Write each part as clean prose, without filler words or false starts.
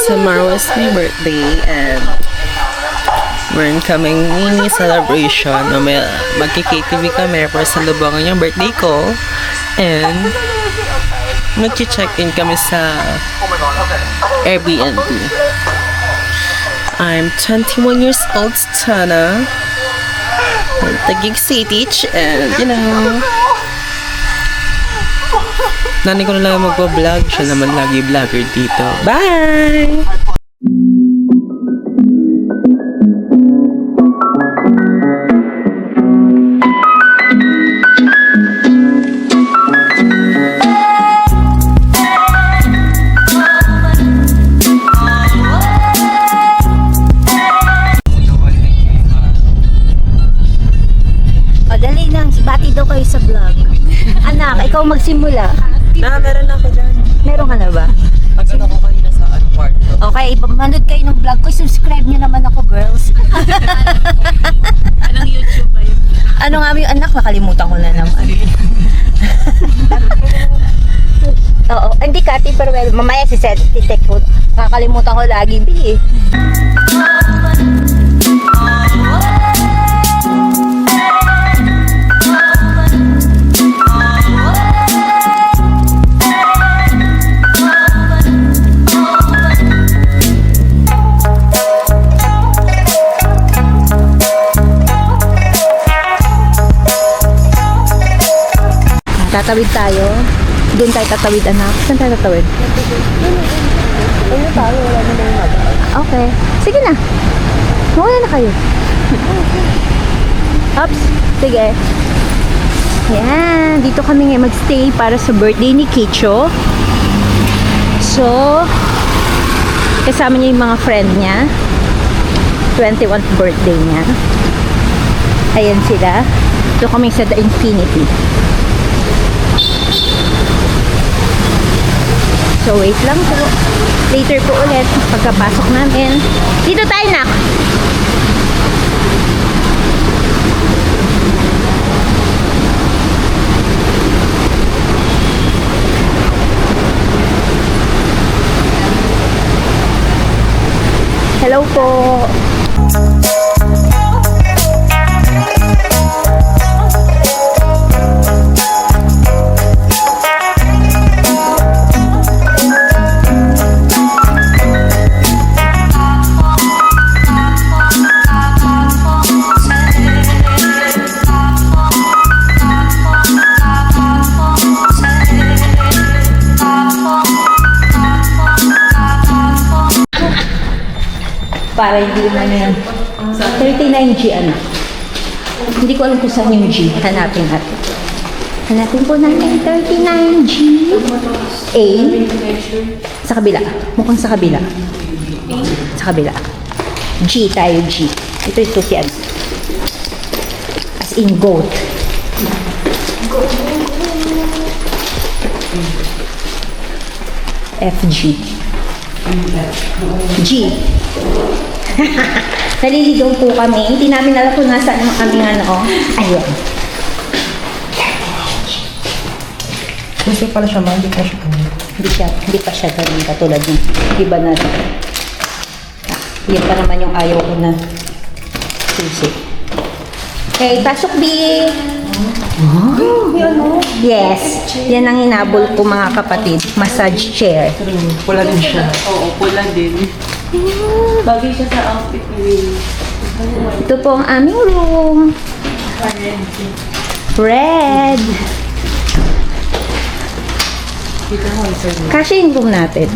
tomorrow is my birthday and meron kaming mini celebration. Mamaya magki-KTV kami para salubangan yung birthday ko and mag-check-in kami sa Airbnb. I'm 21 years old, Tana. Taguig City and nanay ko na lang magpa-vlog. Siya naman lagi vlogger dito. Bye! Dali lang, bati daw kayo sa vlog. Anak, ikaw magsimula. Meron ako dyan. Meron ka na ba? Pagsin ako kanina sa kwarto. Okay, manood kayo ng vlog ko. Subscribe nyo naman ako, girls. Anong YouTube ba yun? Ano nga yung anak? Nakalimutan ko na naman. Oo, hindi Kati, pero well, mamaya si Tek ko. Nakakalimutan ko lagi, B. Tatawid tayo. Doon tayo tatawid, anak. Saan tayo tatawid? Ano tayo? Wala na lang nabaan. Okay. Sige na. Mawala na kayo. Ups. Sige. Yan. Dito kami ngayon magstay para sa birthday ni Kicho. So, kasama niya yung mga friend niya. 21st birthday niya. Ayan sila. Dito kami sa The Infinity. So, wait lang po. Later po ulit, pagkapasok namin. Dito tayo, nak! Hello po! Para hindi naman yan. 39G ano. Hindi ko alam kung saan yung G. Hanapin natin. Hanapin po natin 39G. A. Sa kabila. Mukhang sa kabila. Sa kabila. G tayo, G. Ito yan. As in goat. FG. G. Naliligaw po kami. Hindi namin alam kung nasaan yung aming ano. Ayun. Gusto pala siya, hindi pa siya ganun. Hindi pa siya ganun katulad ng iba natin. Yan pa naman yung ayaw ko na susi. Okay, pasok B. Oh, yun o. Yes. Yan ang hinabol ko mga kapatid. Massage chair. Pula din siya. Oo, pula din. Bagay siya sa outfit ni Ito po ang aming room. Red. Kasi yung room natin.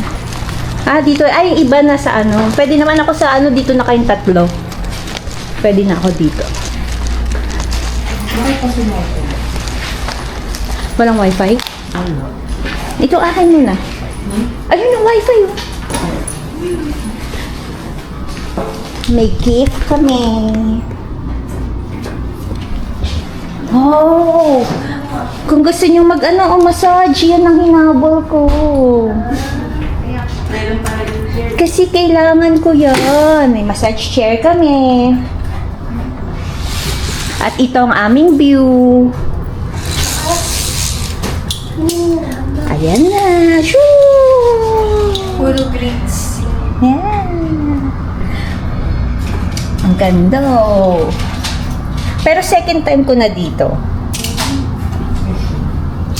Dito. Ay, yung iba na sa ano. Pwede naman ako sa ano. Dito na kayong tatlo. Pwede na ako dito. Walang wifi? Ito akin muna. Ayun yung wifi. May gift kami. Oh! Kung gusto nyo massage, yan ang hinabol ko. Kasi kailangan ko yan. May massage chair kami. At ito ang aming view. Ayan na. Shoo! Puro grades. Yan. Ang ganda oh. Pero second time ko na dito.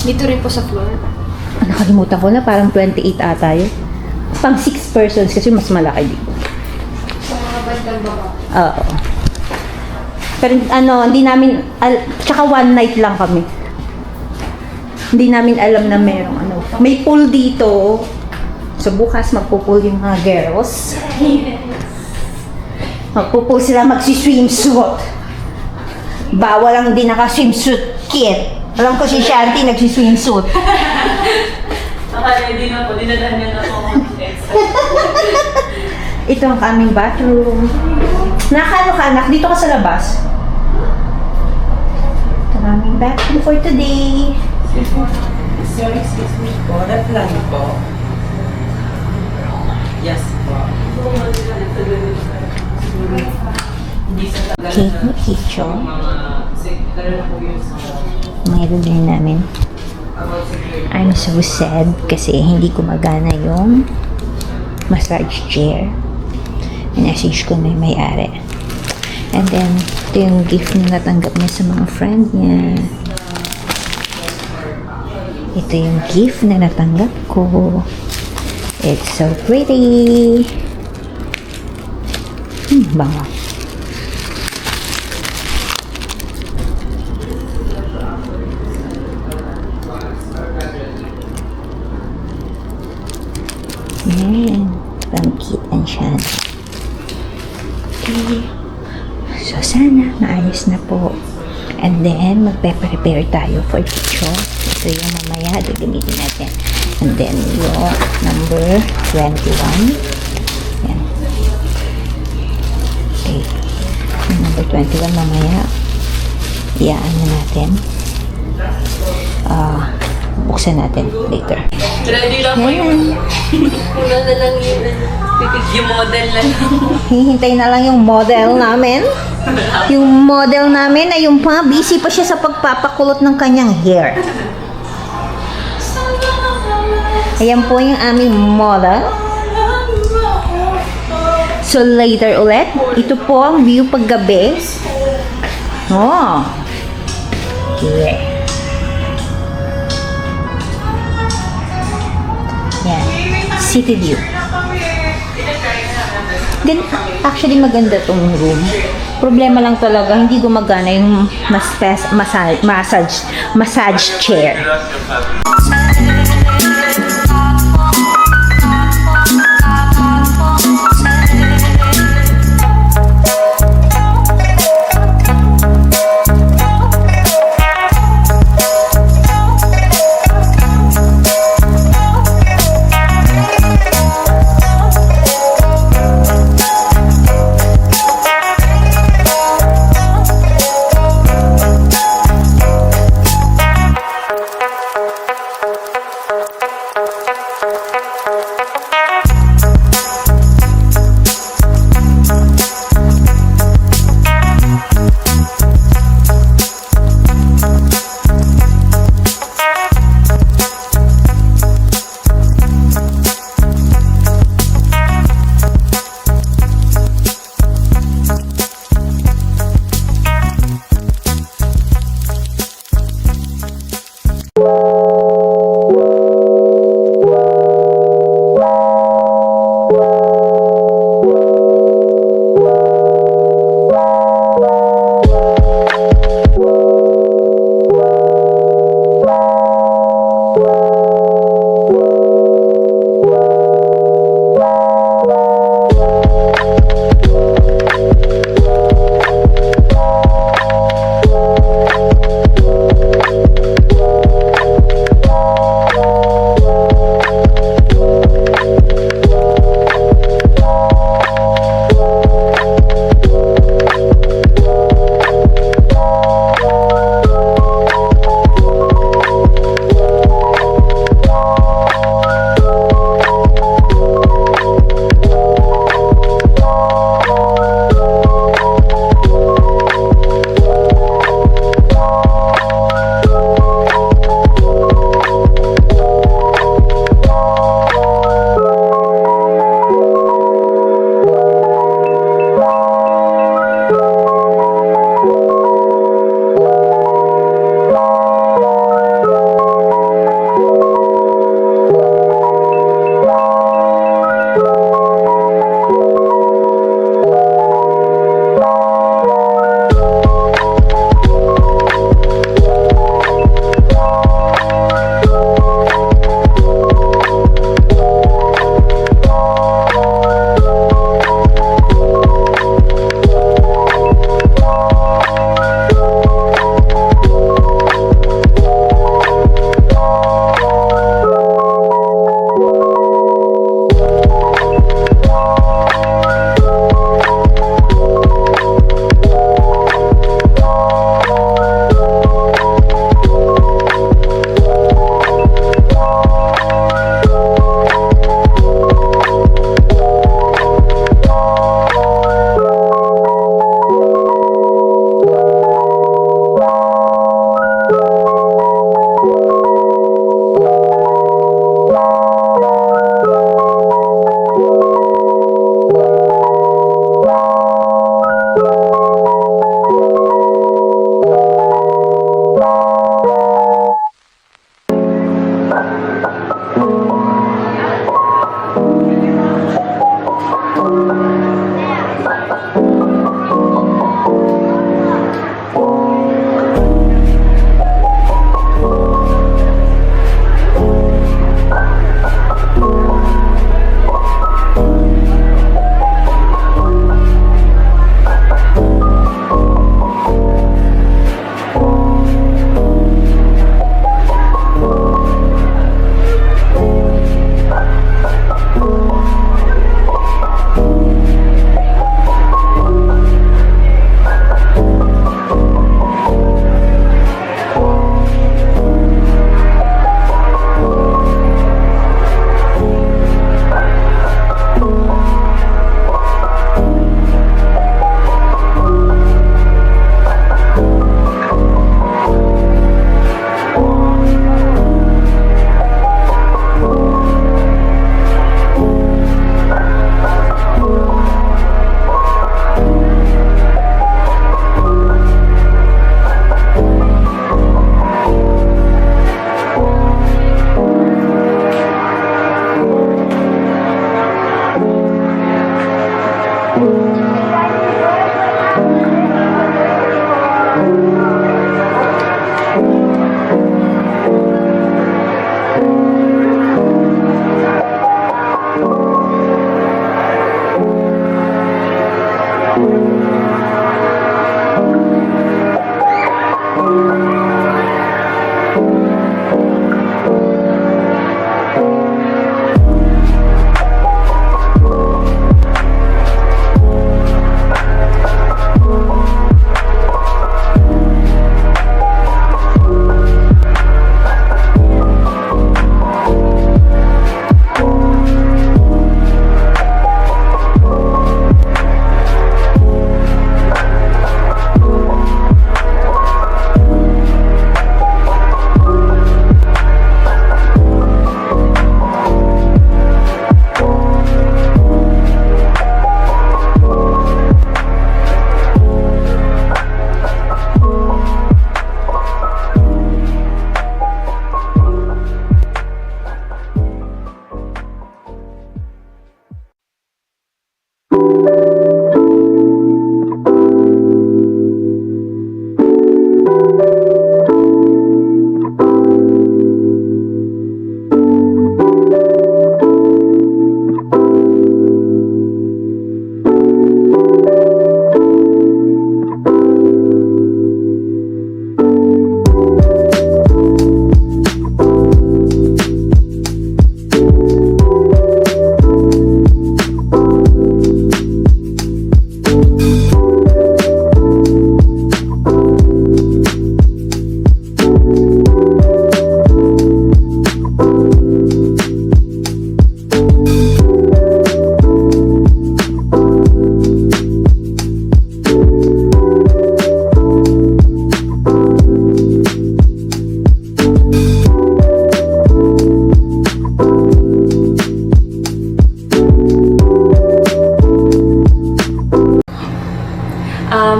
Dito rin po sa floor. Nakalimutan ko na, parang 28 ata yun. Pang 6 persons kasi mas malaki dito. Sa mga bandang baba. Oo. Pero hindi namin, tsaka one night lang kami. Hindi namin alam na merong may pool dito. So bukas magpo-pool yung mga girls. Magpo-pool sila, magsi-swimsuit. Bawal ang hindi naka-swimsuit kit. Alam ko si Shanti nagsi-swimsuit. Naka-ready na po, dinadaan niya na po extra. Ito ang aming bathroom. Nakano ka anak? Dito ka sa labas. Ito ang aming bathroom for today. Sir, excuse me po, that lang po. Yes po. Hindi sa tagal Okay, kitchen. mga secretary po yun sa Mayroon din namin. I'm so sad kasi hindi gumagana yung massage chair. Message ko na yung may-ari. And then, ito yung gift na natanggap niya sa mga friend niya. Ito yung gift na natanggap ko. It's so pretty. Bango. Yan. Pangkit and siya. Okay. So, sana maayos na po. And then, magpe-prepare tayo for picture. Ito yung mamaya, gagamitin natin. And then, yung number 21. Yan. Okay. Yung number 21 mamaya, iyaan na natin. Buksan natin later. ready lang po yung Una na lang yun. yung model na lang. Hihintay na lang yung model namin. Yung model namin ay yung busy pa siya sa pagpapakulot ng kanyang hair. Ayan po yung aming model. So later ulit, ito po ang view paggabi. Oh. Yeah. Yan. City view. Actually, maganda tong room. Problema lang talaga, hindi gumagana yung massage chair.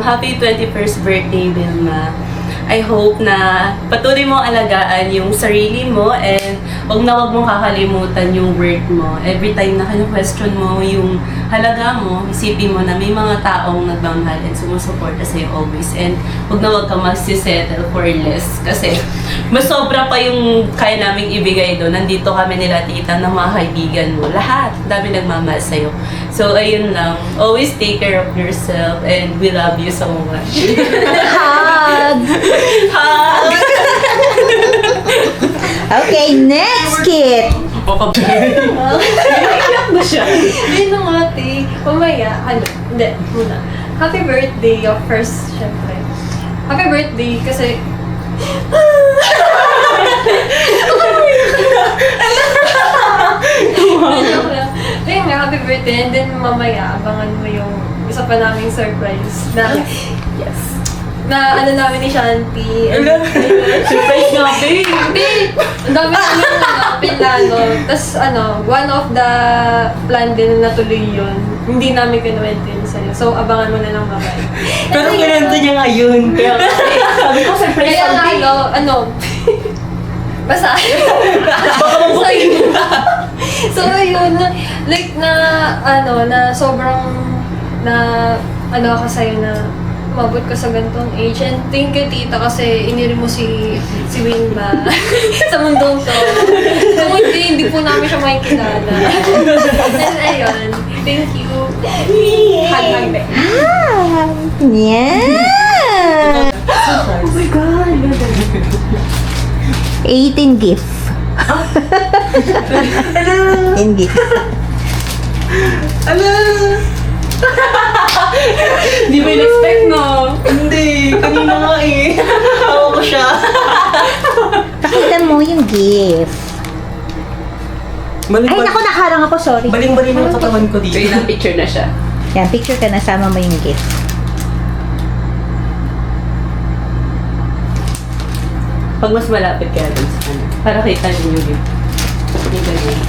happy 21st birthday, Vilma. I hope na patuloy mo alagaan yung sarili mo and wag mong kakalimutan yung worth mo. Every time na question mo yung halaga mo, isipin mo na may mga taong nagmamahal and sumusuporta sa'yo always. And wag kang magsisettle for less. Kasi mas sobra pa yung kaya naming ibigay doon. Nandito kami nila tita ng mga kaibigan mo. Lahat. Dami nagmamahal sa'yo. So, ayun lang. Always take care of yourself and we love you so much. Hug! Hug! Okay, next kit. Iyak ba siya? Ayun na nga, te. Mamaya, hindi, muna. Happy birthday, of first, syempre. Happy birthday, kasi... Ayun nga, happy birthday. And then mamaya, abangan mo yung isa pa naming surprise na... Yes. Na ano namin ni Shanti. Surprise nga, babe! Hindi! Ang dami namin pinlano. Tapos one of the plan din na natuloy yun. Hindi namin kinuwento yun sa'yo. So, abangan mo na lang mamaya. Pero kinento niya ngayon. Kaya sabi ko, surprise Kaya nga, basta. Baka mabukin. So, ayun, like na sobrang ako sa'yo na umabot ka sa ganitong age. And thank you, tita, kasi iniri mo si Winba sa mundong to. Kung hindi po namin siya makikilala. And ayun, thank you. Hag-hag din. Ah, yeah! Oh my God! 18 gift. 18 gift. Hindi mo in-expect, no? Hindi, kanina nga eh. Hawa ko siya. Pakita mo yung gift. Ay, naku, nakarang ako, sorry. Baling-baling ang katawan ko dito. So, ilang picture na siya. Yan, picture ka, nasama mo yung gift. Pag mas malapit ka dun sa ano, para kita niyo yung gift. Yung ganyan.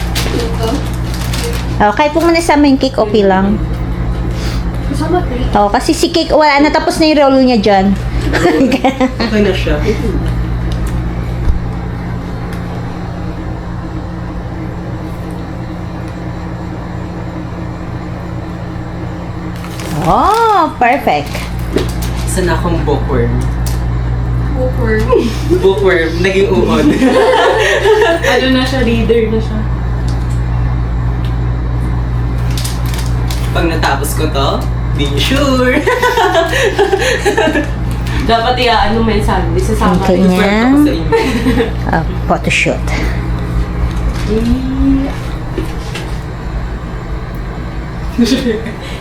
Oh, kahit po mo nasama yung cake, okay lang. Kasama tayo. Oh, kasi si cake, wala, natapos na yung roll niya dyan. Okay na siya. Oh, perfect. Isa na akong bookworm. Awkward. Bookworm, naging uod. Ano na siya, reader na siya. Pag natapos ko to, be sure. Dapat ano mo yun sa amin, isasama Okay rin. niya. Ako sa inyo. Photoshoot.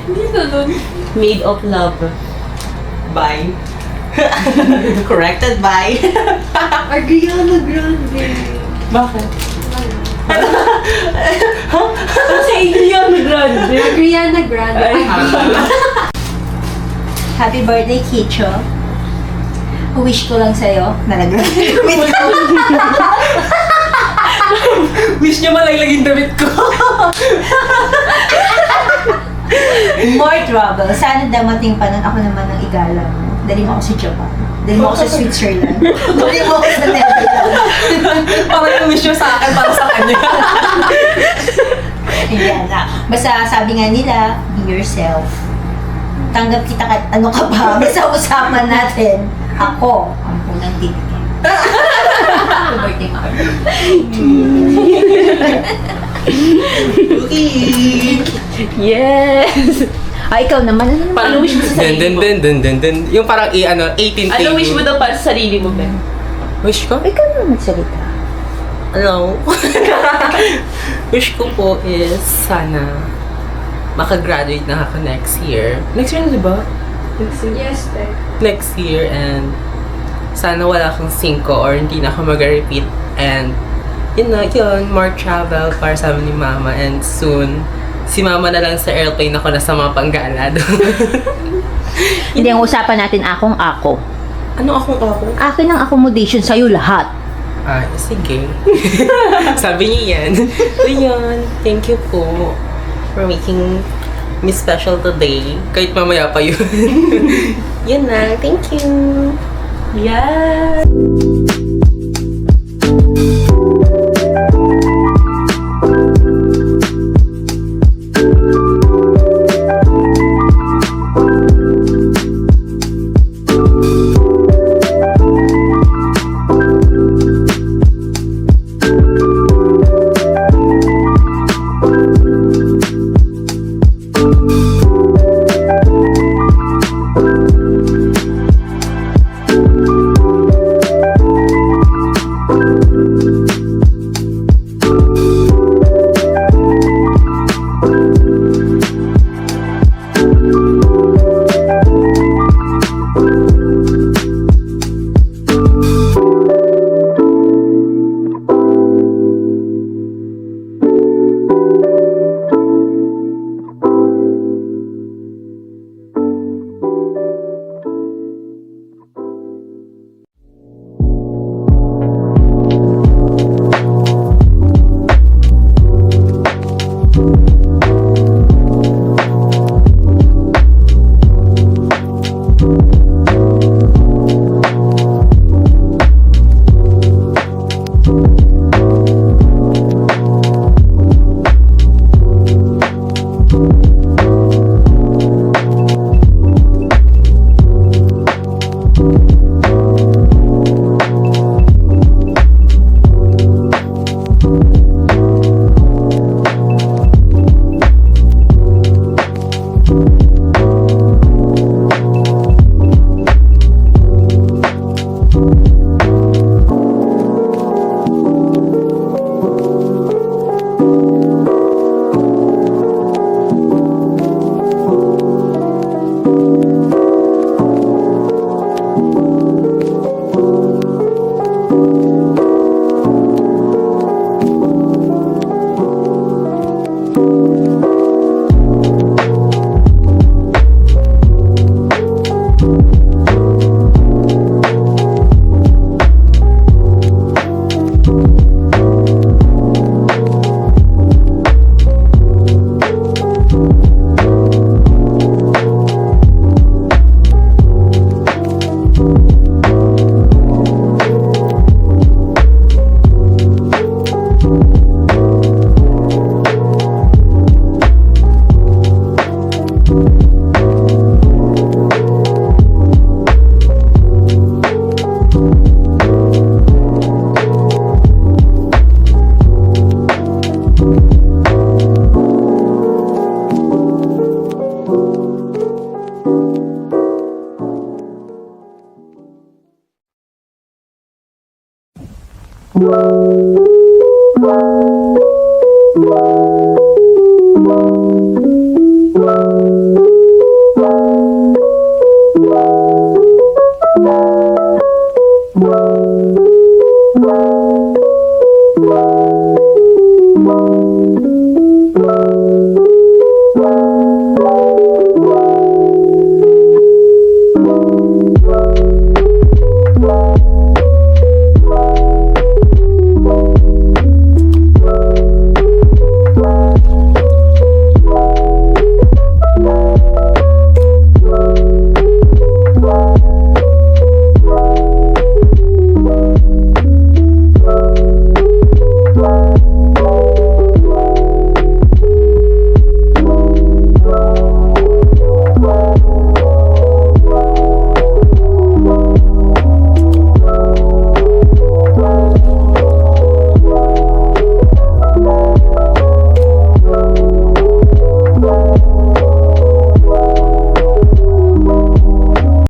Hindi na nun. Made of love. Bye. Corrected by. Ariana Grande. Bakit? Kasi Ariana Grande. Ariana Grande. Ay, Happy birthday, Kicho. Wish ko lang sa'yo na nag-graduate ka. Wish niya malaglag yung damit ko. More trouble. Sana damating pa nun, ako naman ang igala mo. Dali mo ako sa Japan. Dali mo ako sa Switzerland. Dali mo ako sa Netherlands. Parang yung wish niya sa akin para sa kanya. Ayan na. Basta sabi nga nila, be yourself. Tanggap kita ka, ano ka ba? Basta usapan natin. Ako, ang unang titigil. Happy birthday, Mom. Okay. yes! Ikaw naman. Ano Paano wish mo sa sarili mo? Dun. Yung parang 18 Ano wish mo daw para sa sarili mo, Ben? Wish ko? Ikaw naman magsalita. Ano? Wish ko po is sana makagraduate na ako next year. Next year na diba? Yes, te. Next year and sana wala akong 5 or hindi na ako mag-repeat and yun, more travel para sa amin ni Mama and soon si Mama na lang sa airplane ako na sa mga panggala doon. Hindi, ang usapan natin ako. Ano akong ako? Akin ang accommodation sa'yo lahat. Ah, sige. Sabi niya yan. So yun, thank you po for making me special today. Kahit mamaya pa yun. Yun na. Thank you. Yes!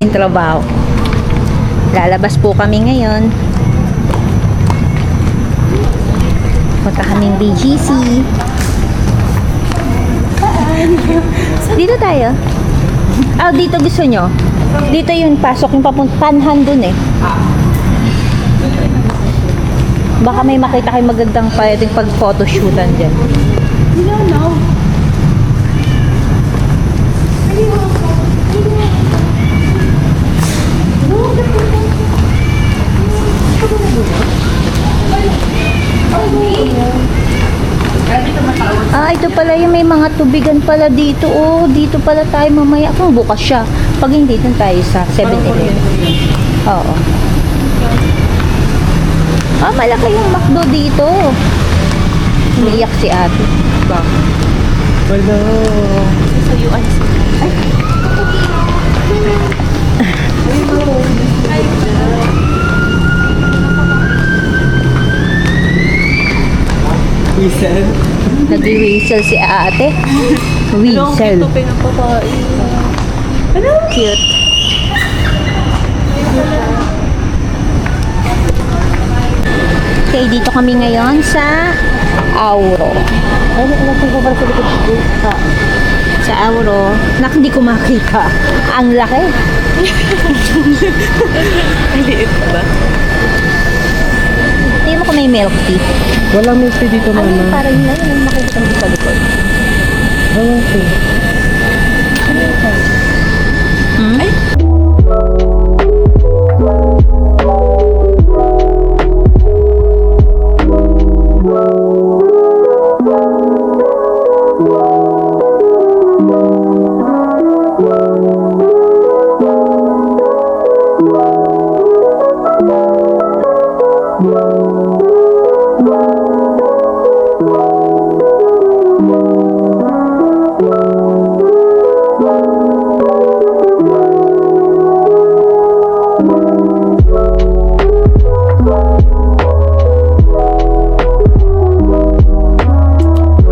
Trabaho. Lalabas po kami ngayon. Punta kaming BGC. Dito tayo. Ah, dito gusto nyo? Dito yung pasok, yung papuntahan dun eh. Baka may makita kayo magandang pwedeng pag-photoshootan dyan. Grabe ito matawag Ah, ito pala yung may mga tubigan pala dito. Oh, dito pala tayo mamaya. Kung bukas siya. Pag hindi, dun tayo sa 7-Eleven. Oo. Ah, malaki yung McDo dito. Umiiyak si ate. Wala. Sa US. Whistle. Nag-whistle si ate. Whistle. pinapakain. Cute. Okay, dito kami ngayon sa Auro. Sa Auro. Nak, hindi ko makita. Ang laki. Maliit ba? Tingnan mo kung may milk tea. Walang milk tea dito, Ano yung mama. parang yun? Yung nakikita mo sa likod. Okay. Ay!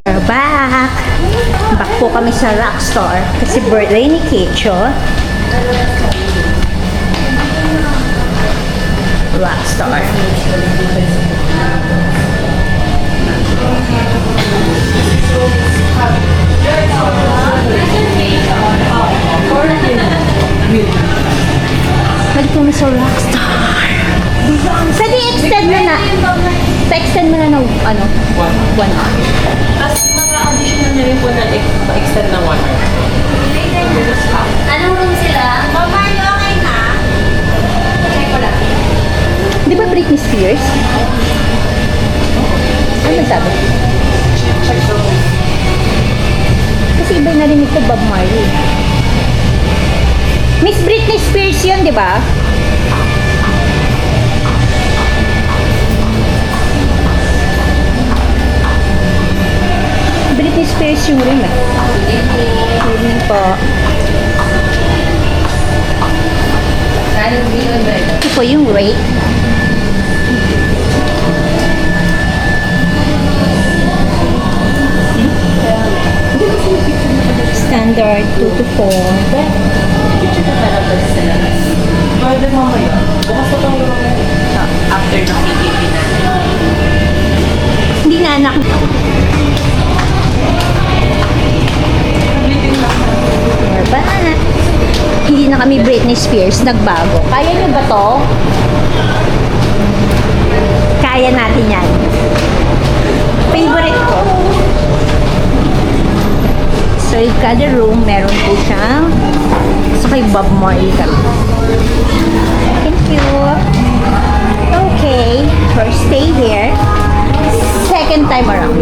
We're back! Back po kami sa Rockstar kasi birthday ni Kecho. Rockstar. Balik kami sa Rockstar. Pwede extend mo na. Pa-extend mo na ng ano, 1 hour. Tapos mga additional na rin po na extend ng 1 hour. Anong room sila? Mario, okay na? Check ko lang. Di ba Britney Spears? Ano sabi? Kasi iba yung narinig ko Bob Marley. Miss Britney Spears yun, di ba? Britney Spears yung room eh. Evening po. Ito po yung rate. Standard 2 to 4. Picture na talaga sila. Pwede mamaya. Bukas na tayo after ng PPP natin. Hindi na anak. We're back. Hindi na kami Britney Spears, nagbago. Kaya nyo ba to? Kaya natin yan. Favorite ko. So, kada room, meron po siyang sa kay Bob Marley kami. Thank you. Okay, first stay here. Second time around.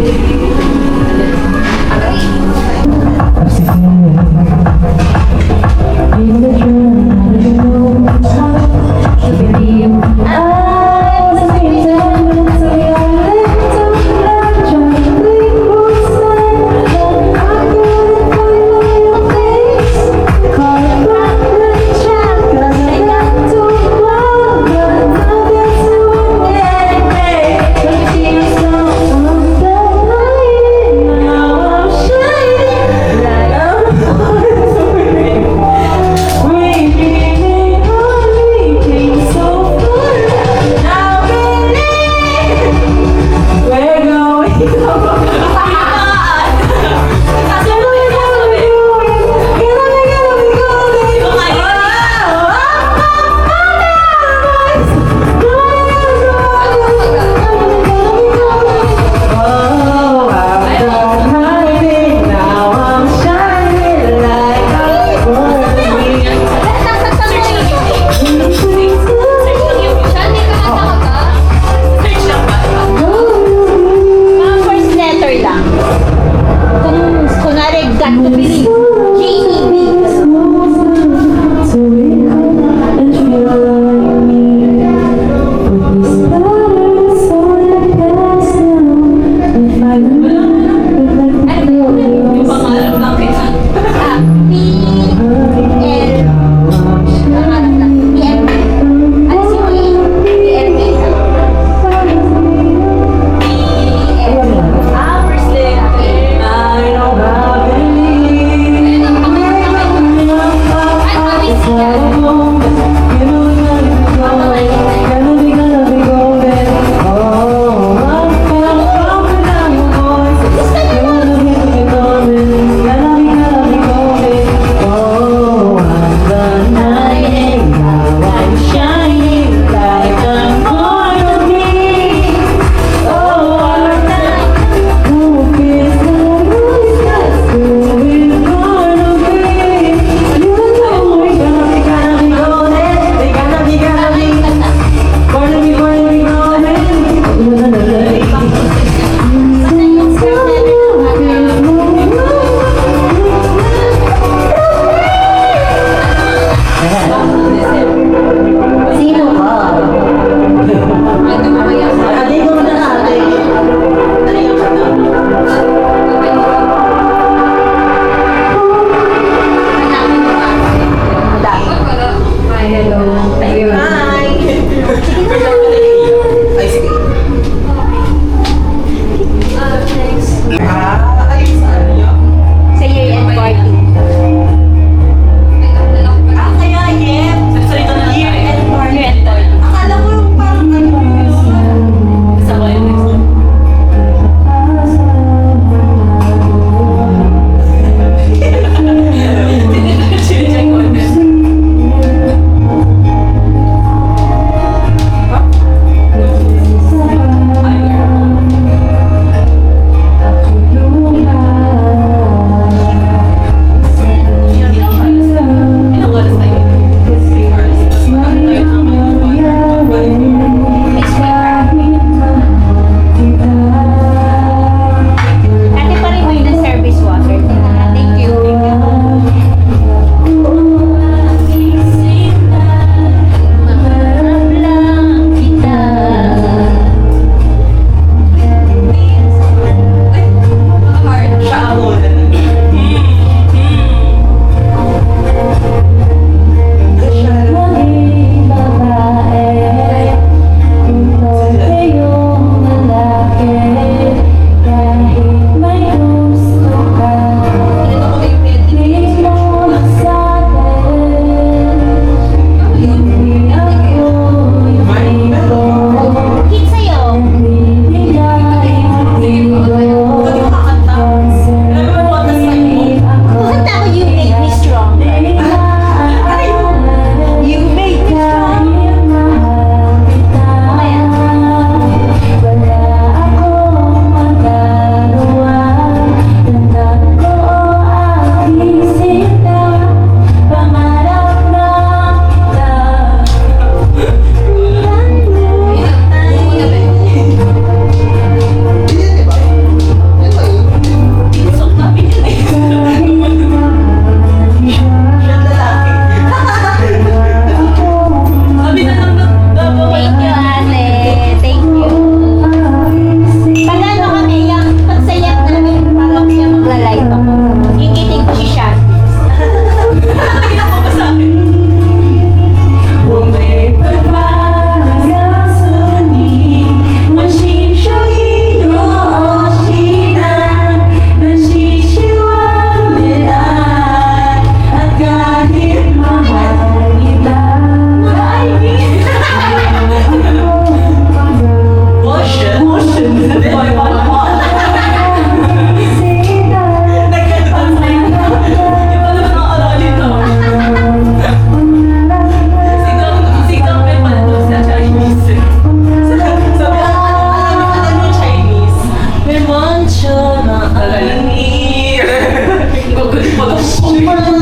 Bakit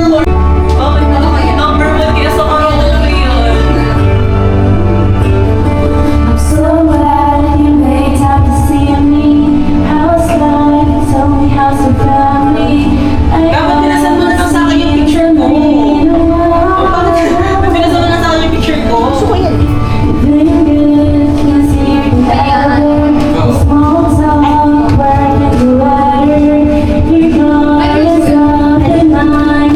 na kayo? Number 1 kaya sa kanya talaga yun. I'm so glad you made time to see me. How it's like, tell me how's it got me. Dapat pinasan mo na lang sa akin yung picture ko. Bakit pinasan mo na sa akin yung picture ko? Gusto ko yan. Small talk, working the letter. You're gone, it's up in mine.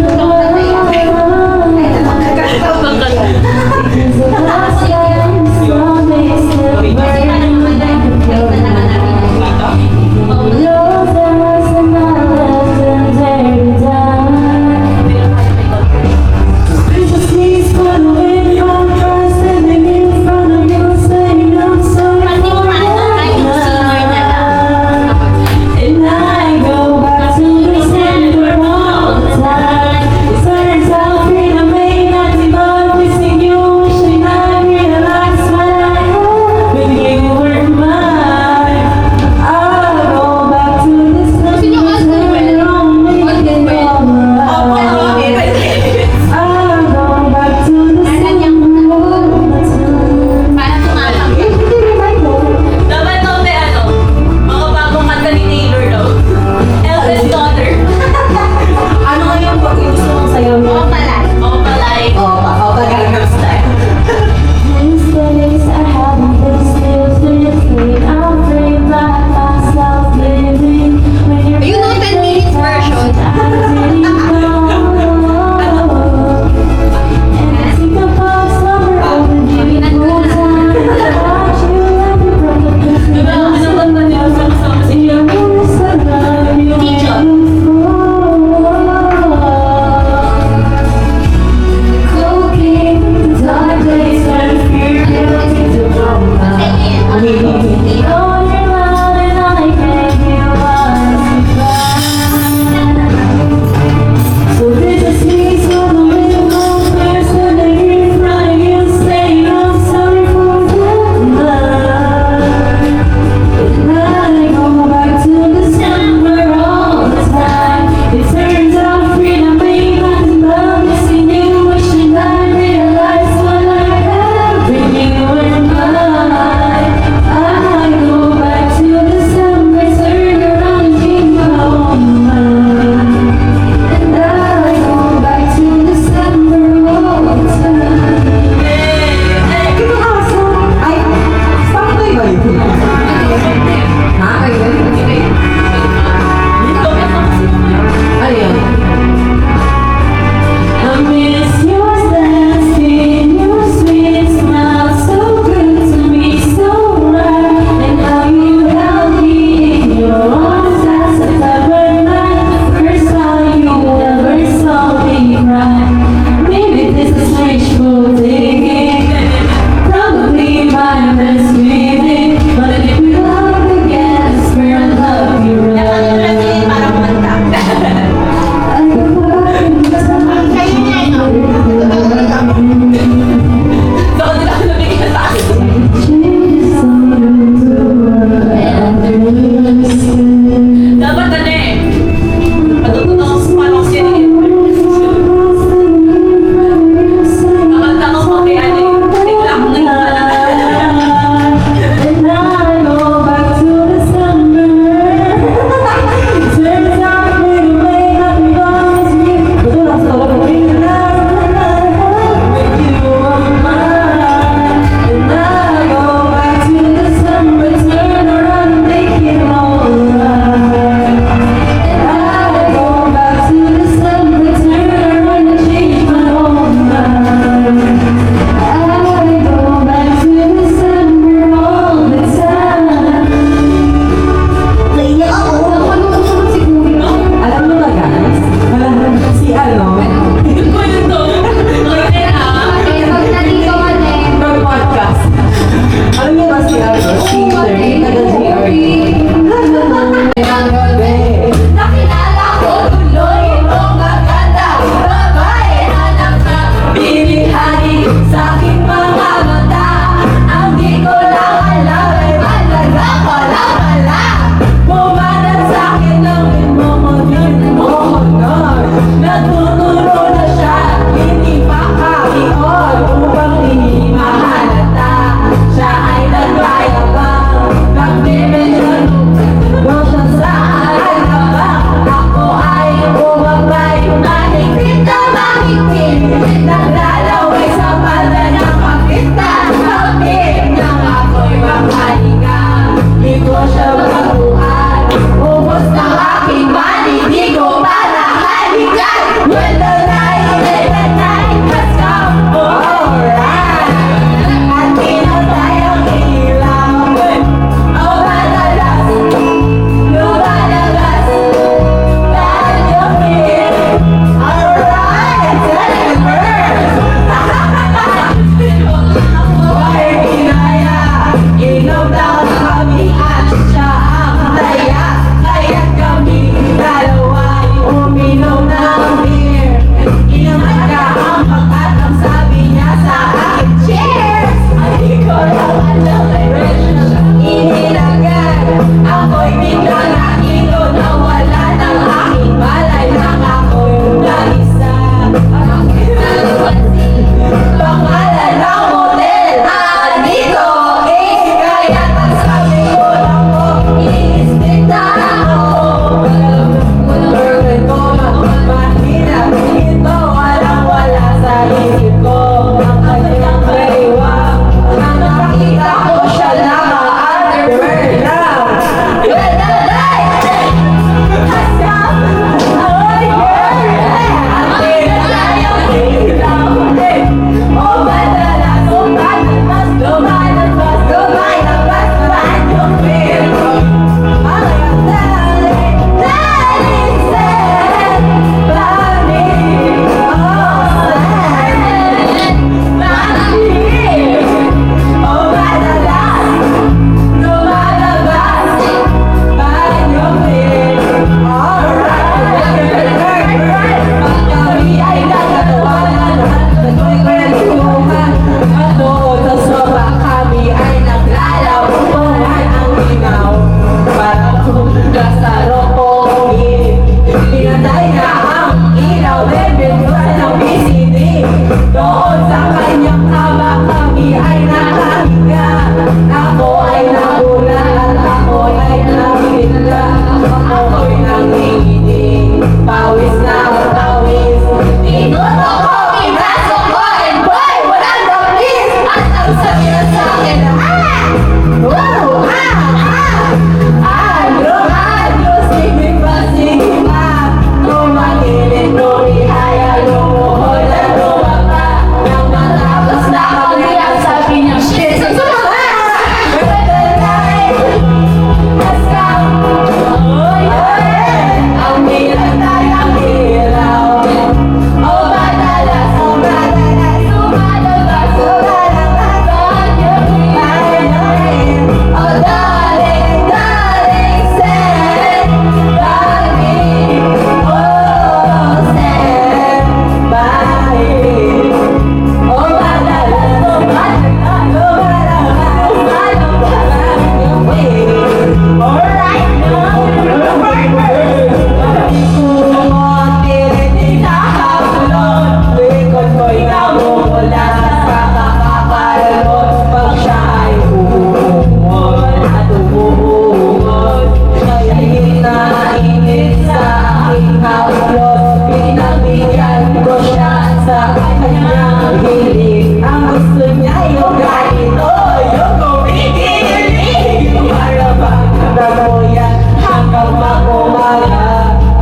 hilig. Ang gusto niya yung ganito, yung kumikilig. Para bang nagoyan hanggang makumaga.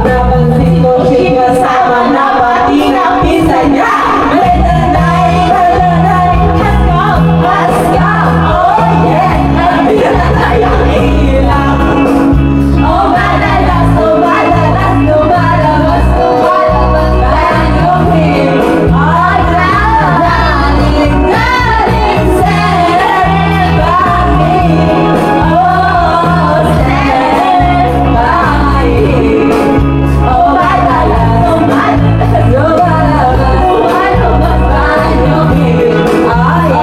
Napansin ko siya kasama na pati ng pinsan niya. Malanay, let's go, oh yeah. Nandito na tayong ilang. Oh madalas, lumalabas tayo feel. Ay, galing stand by me. Oh, stand by me. Oh, madalas, lumalabas tayo feel. Ay,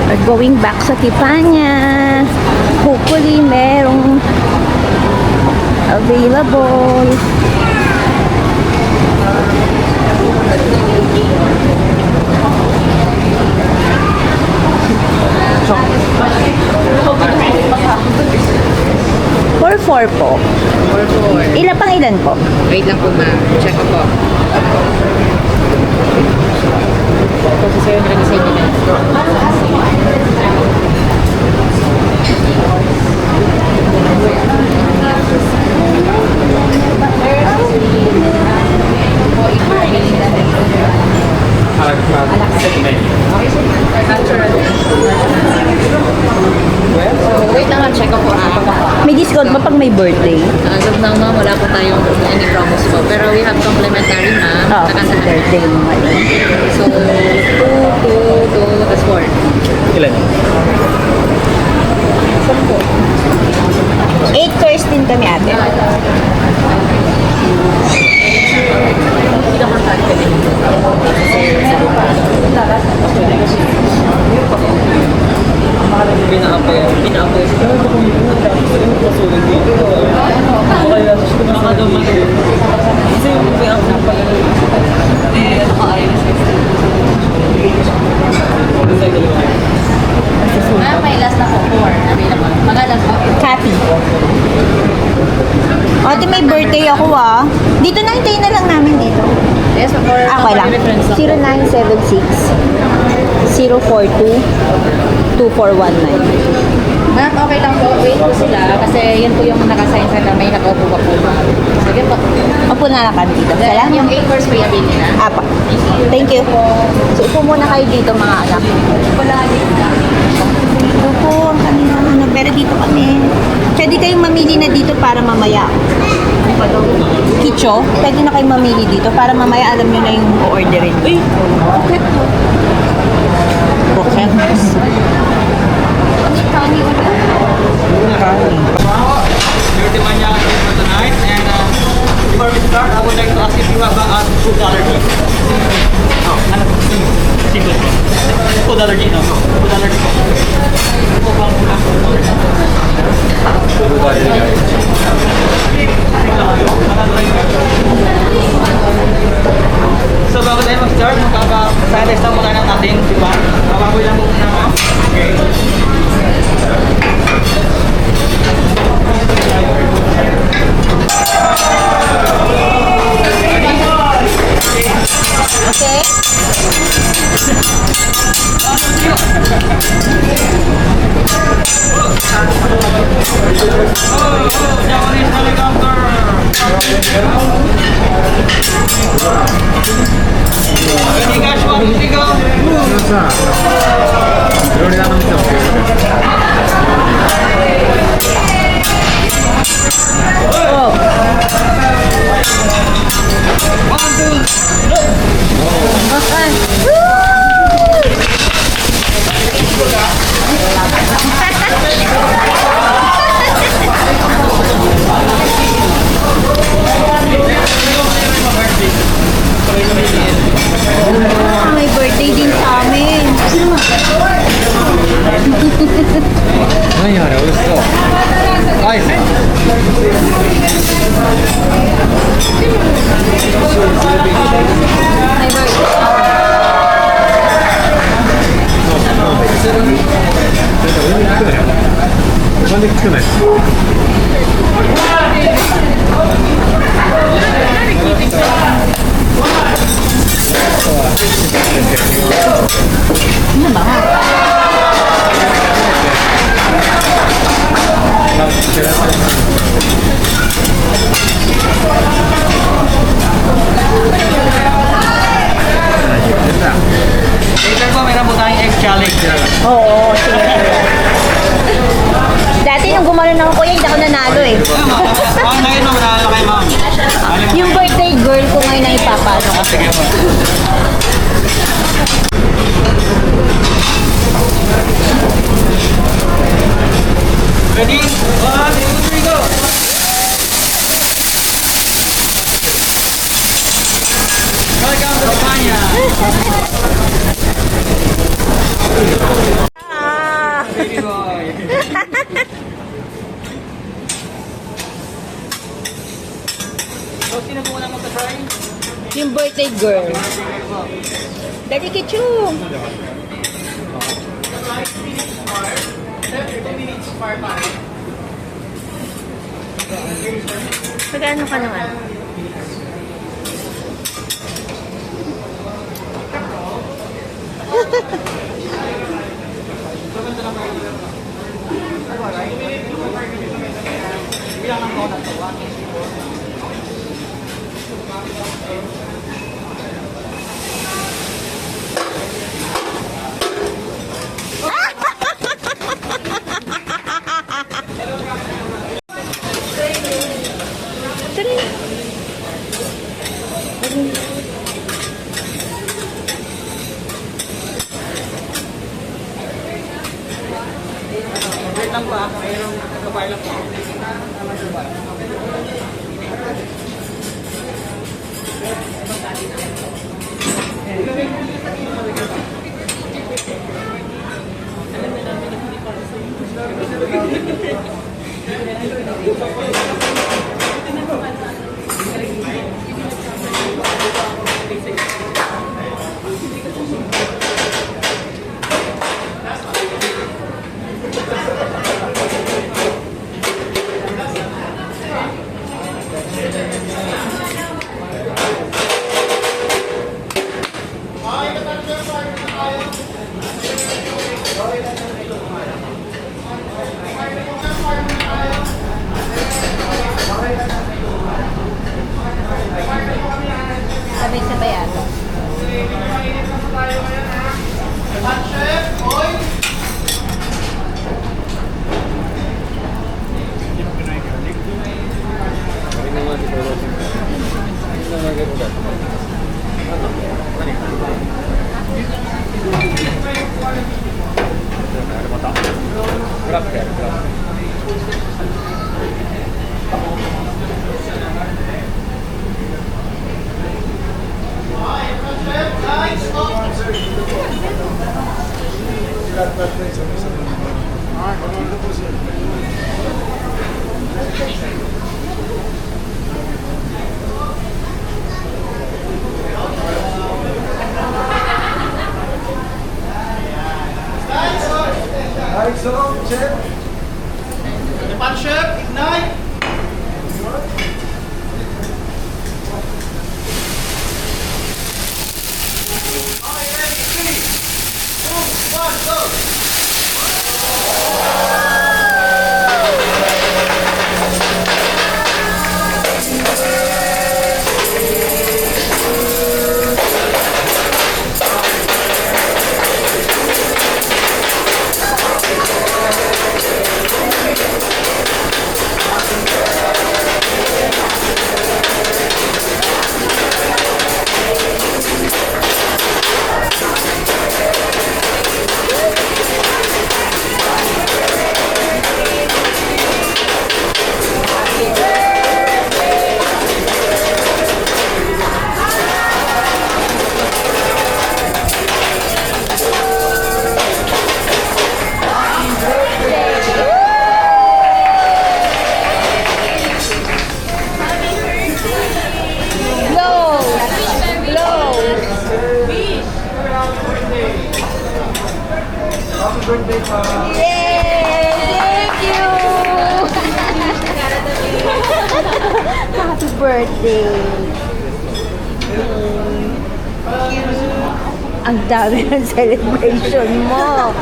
We're going back sa Tipanya. Hopefully, merong available. For 4 po. Ilan pang ilan po? Wait lang po ma'am. Check ko po. Kasi sa'yo nag-design nila. Wait lang ma'am. Check ko po May discount ba pag may birthday? As of now ma'am, wala po tayong any promos po. Pero we have complimentary ma'am. Oh, Saka sa sa birthday mo ngayon. So, 2, tas 4. Ilan? 8 course din kami ate. Pinaka-apoy. Kasi may ako pala. Ma'am, may last na po 4 available. Magalang po. Kathy. Ate, may birthday ako ah. Dito na, hintayin na lang namin dito. Yes, for Okay lang. reference lang. 0976 042 2419. Ma'am, okay lang po. Wait po sila kasi yun po yung nakasign sa may nakaupo pa po. Sige po. Opo na lang kami dito. Then, Salamat. yung 8 course free available na. Apa. Thank you. So, upo muna kayo dito mga anak. Ito po ang kanilang ano. Pero dito kami. Pwede kayong mamili na dito para mamaya. Kicho, pwede na kayong mamili dito para mamaya alam nyo na yung o-orderin. Uy, rocket. Rocket. Your Timanya for tonight, and before we start, I would like to ask if you have food allergy. Oh, ano? Simple po. Food allergy, no? Food allergy po. Ito po ang So, bago tayo mag-start, magkaka-sanitize lang muna ng ating diwan. Mababoy lang muna mo. Okay. Later po, meron po tayong egg challenge. Oo, sige. Dati nung gumanon ako kuya, hindi ako nanalo eh. Ma'am, ngayon ma'am, manalo kayo ma'am. Yung birthday girl ko ngayon ang ipapano ko. Sige po. Ready? 1, 2, 3, go! Welcome to España! Baby boy! So, sino po unang magta-try? Yung birthday girl. Daddy Kichu! Magkano ka naman? Wait lang po ah. Mayroong kapay lang po. Sabay-sabay ato. Japan chef, ignite! Yay! Thank you! birthday. Ang dami ng celebration mo.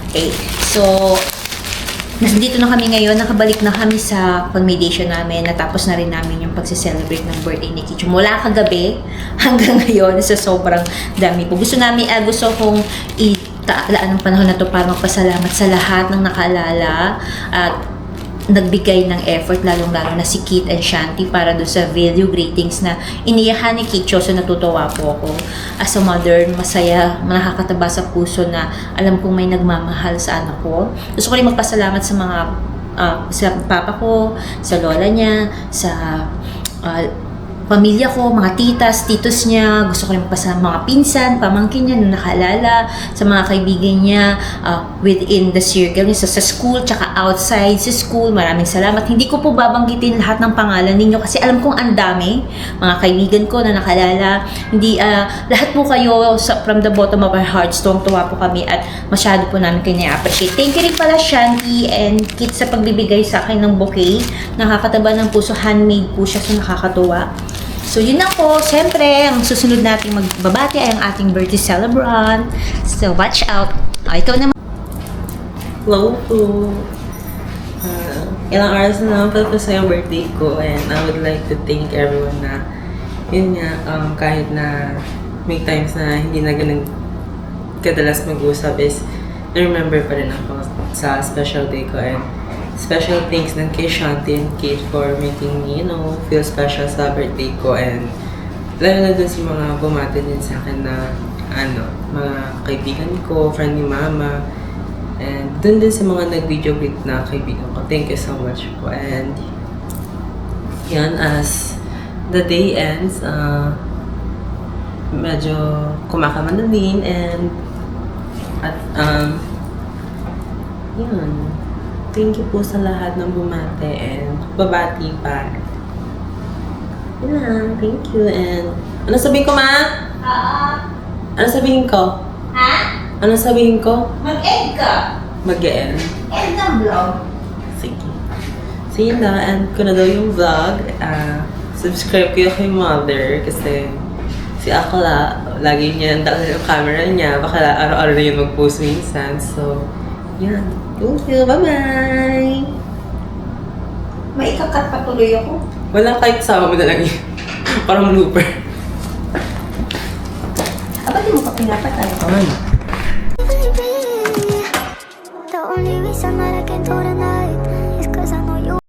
Okay, so nandito na kami ngayon, nakabalik na kami sa pag-mediation namin, natapos na rin namin yung pagse-celebrate ng birthday ni Kicho. Mula kagabi hanggang ngayon sa sobrang dami po. Gusto kong itaalaan ng panahon na to para magpasalamat sa lahat ng nakaalala at nagbigay ng effort, lalong-lalo na si Kit and Shanti para doon sa video greetings na iniyahan ni Kicho. So natutuwa po ako. As a mother, masaya, nakakataba sa puso na alam kong may nagmamahal sa anak ko. Gusto ko rin magpasalamat sa mga sa papa ko, sa lola niya, sa pamilya ko, mga titas, titos niya. Gusto ko rin magpasalamat mga pinsan, pamangkin niya na nakaalala, sa mga kaibigan niya within the circle niya, sa school, tsaka outside sa school. Maraming salamat. Hindi ko po babanggitin lahat ng pangalan ninyo kasi alam kong ang dami, mga kaibigan ko na nakaalala. Hindi, lahat po kayo from the bottom of our hearts, tuwang-tuwa po kami at masyado po namin kayo na-appreciate. Thank you rin pala Shanti and Kit sa pagbibigay sa akin ng bouquet. Nakakataba ng puso, handmade po siya, so nakakatuwa. So yun na po, syempre, ang susunod nating magbabati ay ang ating birthday celebrant. So watch out. Ikaw naman. Hello po. Ilang oras na naman pala sa yung birthday ko and I would like to thank everyone na yun nga, kahit na may times na hindi na ganun kadalas mag-usap is na-remember pa rin ako sa special day ko and special thanks din kay Shanti and Kate for making me, feel special sa birthday ko and lalo na dun sa mga bumati din sa akin na mga kaibigan ko, friend ni Mama and dun din sa mga nag-video greet na kaibigan ko. Thank you so much po and yan, as the day ends, medyo kumakamay na din and at yun. Thank you po sa lahat ng bumate and babati pa. Yun lang, thank you and... Ano sabihin ko, Ma? Ano sabihin ko? Ha? Ano sabihin ko? Mag-end ka. Mag-end. End ng vlog. Sige. So yun na, and ko na daw yung vlog. Subscribe kayo kay Mother kasi si Akla, lagi niya nandaan yung camera niya. Baka araw-araw na yun mag-post minsan. So, yan. Thank you. Bye-bye! May ikakat patuloy ako. Wala, kahit sama mo na lang yun. Parang blooper. Di mo pa pinapatay. Ay. The only reason that I can do